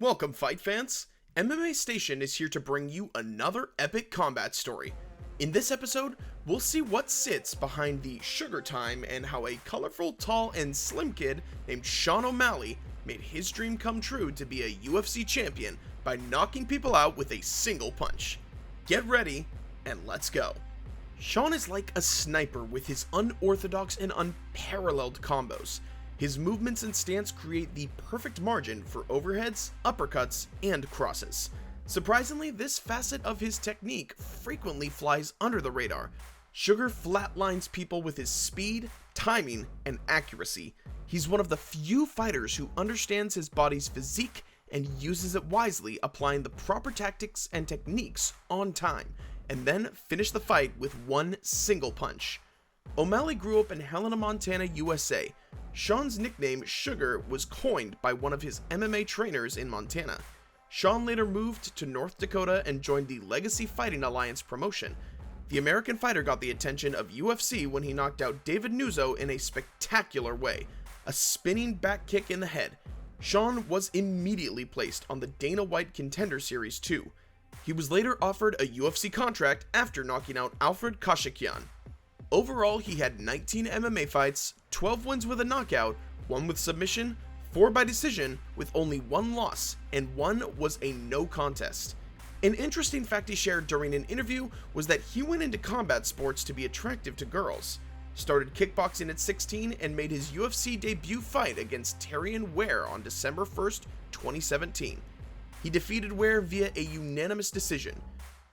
Welcome, fight fans! MMA Station is here to bring you another epic combat story. In this episode, we'll see what sits behind the Sugar Time and how a colorful, tall, and slim kid named Sean O'Malley made his dream come true to be a UFC champion by knocking people out with a single punch. Get ready, and let's go. Sean is like a sniper with his unorthodox and unparalleled combos. His movements and stance create the perfect margin for overheads, uppercuts, and crosses. Surprisingly, this facet of his technique frequently flies under the radar. Sugar flatlines people with his speed, timing, and accuracy. He's one of the few fighters who understands his body's physique and uses it wisely, applying the proper tactics and techniques on time, and then finish the fight with one single punch. O'Malley grew up in Helena, Montana, USA. Sean's nickname, Sugar, was coined by one of his MMA trainers in Montana. Sean later moved to North Dakota and joined the Legacy Fighting Alliance promotion. The American fighter got the attention of UFC when he knocked out David Nuzzo in a spectacular way, a spinning back kick in the head. Sean was immediately placed on the Dana White Contender Series 2. He was later offered a UFC contract after knocking out Alfred Kashikian. Overall, he had 19 MMA fights, 12 wins with a knockout, 1 with submission, 4 by decision with only 1 loss, and 1 was a no contest. An interesting fact he shared during an interview was that he went into combat sports to be attractive to girls. Started kickboxing at 16 and made his UFC debut fight against Terrion Ware on December 1st, 2017. He defeated Ware via a unanimous decision.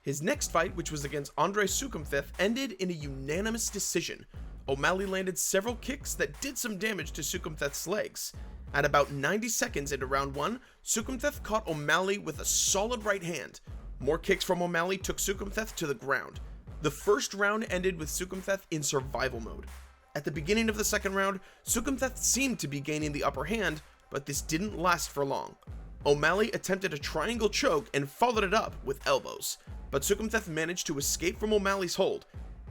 His next fight, which was against Andre Sukumtheth, ended in a unanimous decision. O'Malley landed several kicks that did some damage to Sukumtheth's legs. At about 90 seconds into round 1, Sukumtheth caught O'Malley with a solid right hand. More kicks from O'Malley took Sukumtheth to the ground. The first round ended with Sukumtheth in survival mode. At the beginning of the second round, Sukumtheth seemed to be gaining the upper hand, but this didn't last for long. O'Malley attempted a triangle choke and followed it up with elbows, but Sukumtheth managed to escape from O'Malley's hold.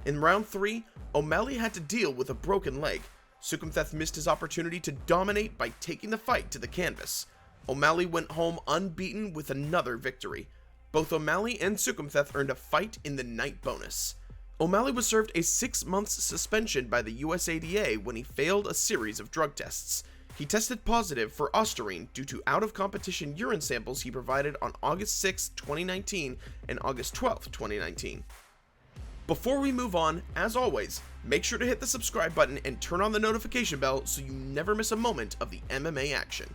In round 3, O'Malley had to deal with a broken leg. Sukumtheth missed his opportunity to dominate by taking the fight to the canvas. O'Malley went home unbeaten with another victory. Both O'Malley and Sukumtheth earned a fight in the night bonus. O'Malley was served a 6-month suspension by the USADA when he failed a series of drug tests. He tested positive for ostarine due to out-of-competition urine samples he provided on August 6, 2019 and August 12, 2019. Before we move on, as always, make sure to hit the subscribe button and turn on the notification bell so you never miss a moment of the MMA action.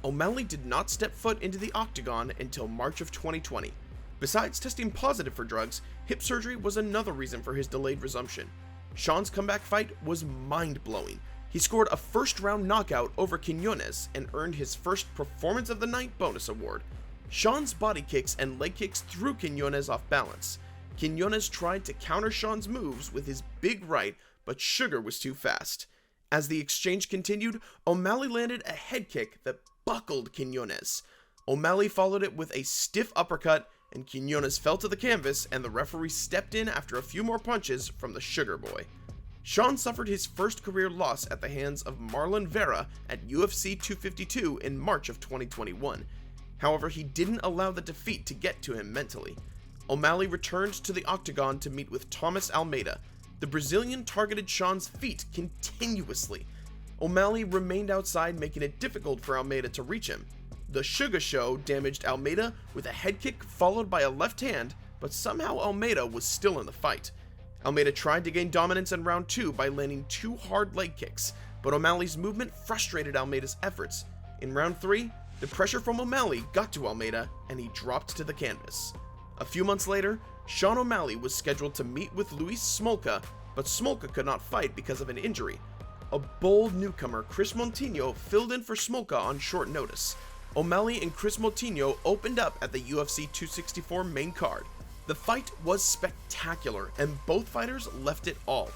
O'Malley did not step foot into the octagon until March of 2020. Besides testing positive for drugs, hip surgery was another reason for his delayed resumption. Sean's comeback fight was mind-blowing. He scored a first-round knockout over Quiñones and earned his first Performance of the Night bonus award. Sean's body kicks and leg kicks threw Quiñones off balance. Quiñones tried to counter Sean's moves with his big right, but Sugar was too fast. As the exchange continued, O'Malley landed a head kick that buckled Quiñones. O'Malley followed it with a stiff uppercut, and Quiñones fell to the canvas, and the referee stepped in after a few more punches from the Sugar Boy. Sean suffered his first career loss at the hands of Marlon Vera at UFC 252 in March of 2021. However, he didn't allow the defeat to get to him mentally. O'Malley returned to the octagon to meet with Thomas Almeida. The Brazilian targeted Sean's feet continuously. O'Malley remained outside, making it difficult for Almeida to reach him. The Sugar Show damaged Almeida with a head kick followed by a left hand, but somehow Almeida was still in the fight. Almeida tried to gain dominance in round 2 by landing 2 hard leg kicks, but O'Malley's movement frustrated Almeida's efforts. In round 3, the pressure from O'Malley got to Almeida, and he dropped to the canvas. A few months later, Sean O'Malley was scheduled to meet with Luis Smolka, but Smolka could not fight because of an injury. A bold newcomer, Chris Montinho, filled in for Smolka on short notice. O'Malley and Chris Montinho opened up at the UFC 264 main card. The fight was spectacular, and both fighters left it all.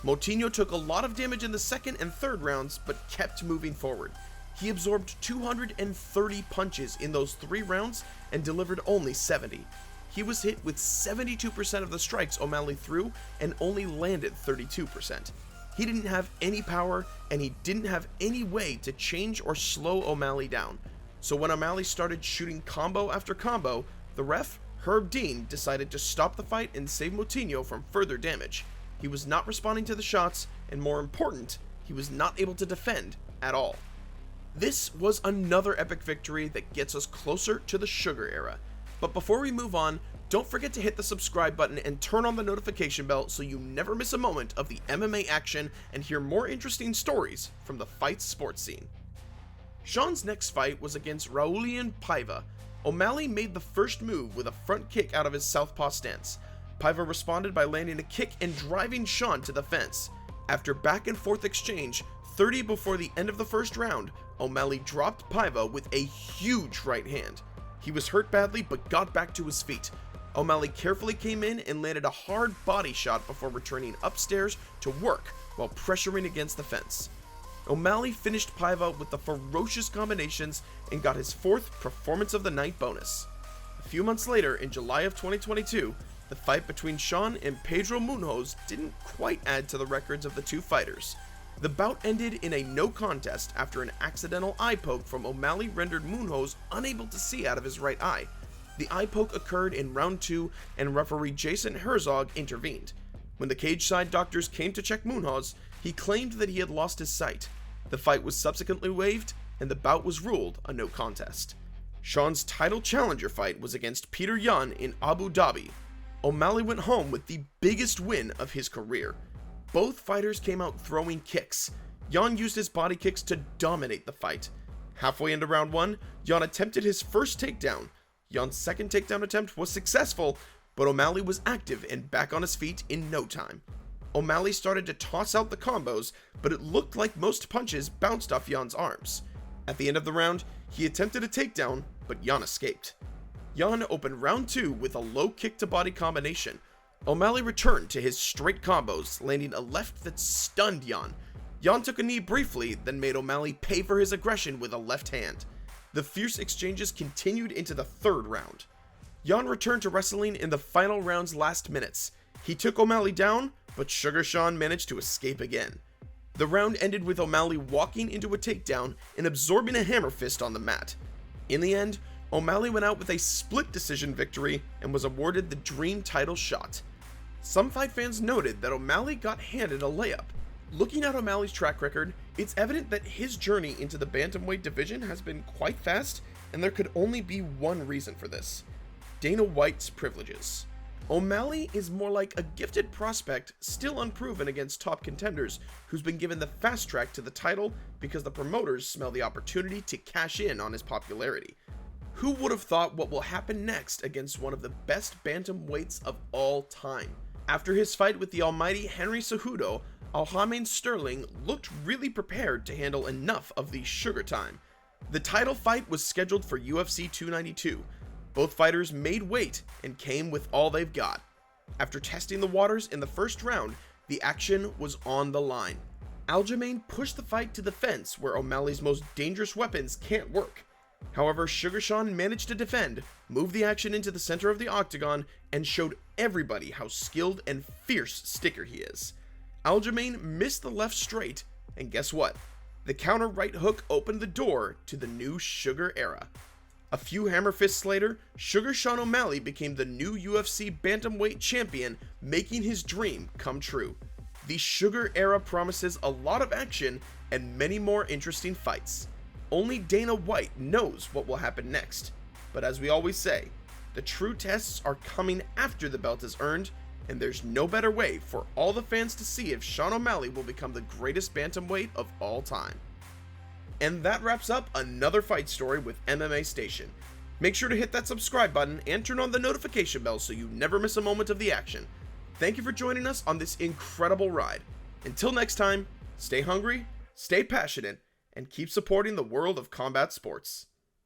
Montinho took a lot of damage in the second and third rounds, but kept moving forward. He absorbed 230 punches in those 3 rounds and delivered only 70. He was hit with 72% of the strikes O'Malley threw and only landed 32%. He didn't have any power, and he didn't have any way to change or slow O'Malley down. So when O'Malley started shooting combo after combo, the ref, Herb Dean, decided to stop the fight and save Moutinho from further damage. He was not responding to the shots, and more important, he was not able to defend at all. This was another epic victory that gets us closer to the Sugar era. But before we move on, don't forget to hit the subscribe button and turn on the notification bell so you never miss a moment of the MMA action and hear more interesting stories from the fight sports scene. Sean's next fight was against Raulian Paiva. O'Malley made the first move with a front kick out of his southpaw stance. Paiva responded by landing a kick and driving Sean to the fence. After back and forth exchange, 30 before the end of the first round, O'Malley dropped Paiva with a huge right hand. He was hurt badly but got back to his feet. O'Malley carefully came in and landed a hard body shot before returning upstairs to work while pressuring against the fence. O'Malley finished Paiva with the ferocious combinations and got his 4th Performance of the Night bonus. A few months later, in July of 2022, the fight between Sean and Pedro Munhoz didn't quite add to the records of the two fighters. The bout ended in a no contest after an accidental eye poke from O'Malley rendered Munhoz unable to see out of his right eye. The eye poke occurred in round 2 and referee Jason Herzog intervened. When the cage-side doctors came to check Munhoz, he claimed that he had lost his sight. The fight was subsequently waived and the bout was ruled a no contest. Sean's title challenger fight was against Peter Yan in Abu Dhabi. O'Malley went home with the biggest win of his career. Both fighters came out throwing kicks. Yan used his body kicks to dominate the fight. Halfway into round 1, Yan attempted his first takedown. Yan's second takedown attempt was successful, but O'Malley was active and back on his feet in no time. O'Malley started to toss out the combos, but it looked like most punches bounced off Yan's arms. At the end of the round, he attempted a takedown, but Yan escaped. Yan opened round 2 with a low kick to body combination. O'Malley returned to his straight combos, landing a left that stunned Yan. Yan took a knee briefly, then made O'Malley pay for his aggression with a left hand. The fierce exchanges continued into the 3rd round. Yan returned to wrestling in the final round's last minutes. He took O'Malley down, but Sugar Sean managed to escape again. The round ended with O'Malley walking into a takedown and absorbing a hammer fist on the mat. In the end, O'Malley went out with a split decision victory and was awarded the dream title shot. Some fight fans noted that O'Malley got handed a layup. Looking at O'Malley's track record, it's evident that his journey into the bantamweight division has been quite fast, and there could only be one reason for this: Dana White's privileges. O'Malley is more like a gifted prospect still unproven against top contenders who's been given the fast track to the title because the promoters smell the opportunity to cash in on his popularity. Who would have thought what will happen next against one of the best bantamweights of all time? After his fight with the almighty Henry Cejudo, Aljamain Sterling looked really prepared to handle enough of the sugar time. The title fight was scheduled for UFC 292. Both fighters made weight and came with all they've got. After testing the waters in the first round, the action was on the line. Aljamain pushed the fight to the fence where O'Malley's most dangerous weapons can't work. However, Sugar Sean managed to defend, move the action into the center of the octagon, and showed everybody how skilled and fierce Sticker he is. Aljamain missed the left straight, and guess what? The counter right hook opened the door to the new Sugar era. A few hammer fists later, Sugar Sean O'Malley became the new UFC Bantamweight champion, making his dream come true. The Sugar era promises a lot of action and many more interesting fights. Only Dana White knows what will happen next, but as we always say, the true tests are coming after the belt is earned, and there's no better way for all the fans to see if Sean O'Malley will become the greatest bantamweight of all time. And that wraps up another fight story with MMA Station. Make sure to hit that subscribe button and turn on the notification bell so you never miss a moment of the action. Thank you for joining us on this incredible ride. Until next time, stay hungry, stay passionate, and keep supporting the world of combat sports.